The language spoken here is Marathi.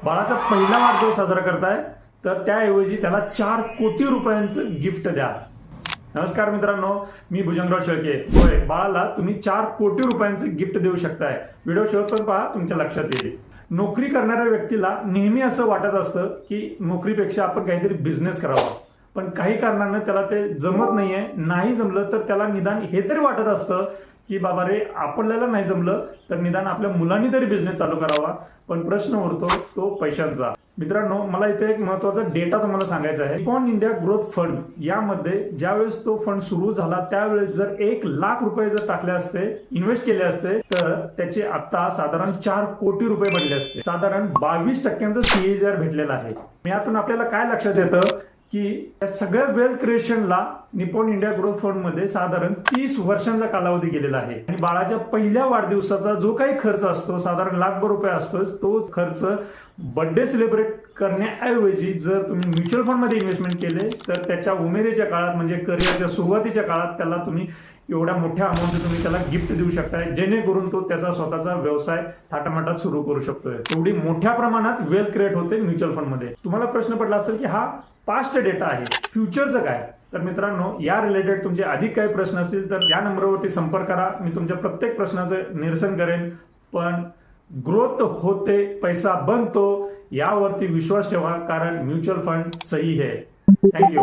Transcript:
बाळाचा पहिला वाढदिवस साजरा करताय तर त्याऐवजी त्याला 4 कोटी रुपयांचं गिफ्ट द्या। नमस्कार मित्रांनो, मी भुजंगराव शेळके। होय, बाळाला तुम्ही 4 कोटी रुपयांचं गिफ्ट देऊ शकताय। व्हिडिओ शेवटपर्यंत पहा, तुमच्या लक्षात येईल। नोकरी करणाऱ्या व्यक्तीला नेहमी असं वाटत असतं की नोकरीपेक्षा आपण काहीतरी बिझनेस करावा, पण काही कारणानं त्याला ते जमत नाहीये। नाही जमलं तर त्याला निदान हे तरी वाटत असतं की बाबा रे, आपल्याला नाही जमलं तर निदान आपल्या मुलांनी तरी बिझनेस चालू करावा। पण प्रश्न उरतो तो पैशांचा। मित्रांनो, मला इथे एक महत्त्वाचा डेटा तुम्हाला सांगायचा आहे। निपॉन इंडिया ग्रोथ फंड यामध्ये ज्यावेळेस तो फंड सुरू झाला त्यावेळेस जर 1 लाख रुपये जर टाकले असते, इन्व्हेस्ट केले असते, तर त्याचे आता साधारण 4 कोटी रुपये बनले असते। साधारण 22% CAGR भेटलेला आहे। यातून आपल्याला काय लक्षात येतं की या सगळ्या वेल्थ क्रिएशनला निपॉन इंडिया ग्रोथ फंड मध्ये साधारण 30 वर्षांचा कालावधी गेलेला आहे। आणि बाळाच्या पहिल्या वाढदिवसाचा जो काही खर्च असतो, साधारण लाखभर रुपये असतो, तो खर्च बर्थडे सेलिब्रेट करण्याऐवजी जर तुम्ही म्युच्युअल फंड मध्ये इन्व्हेस्टमेंट केले तर त्याच्या उमेदीच्या काळात म्हणजे करिअरच्या सुरुवातीच्या काळात त्याला तुम्ही एवढ्या मोठ्या अमाऊंटचे तुम्ही त्याला गिफ्ट देऊ शकताय, जेणेकरून तो त्याचा स्वतःचा व्यवसाय थाटामाटात सुरू करू शकतोय। एवढी मोठ्या प्रमाणात वेल्थ क्रिएट होते म्युच्युअल फंड मध्ये। तुम्हाला प्रश्न पडला असेल की हा पास्ट डेटा आहे, फ्युचरचं काय? तर मित्रांनो, या रिलेटेड तुमचे अधिक काही प्रश्न असतील तर या नंबरवरती संपर्क करा। मी तुमच्या प्रत्येक प्रश्नाचं निरसन करेन। पण ग्रोथ होते, पैसा बनतो यावरती विश्वास ठेवा, कारण म्युच्युअल फंड सही है। थँक्यू।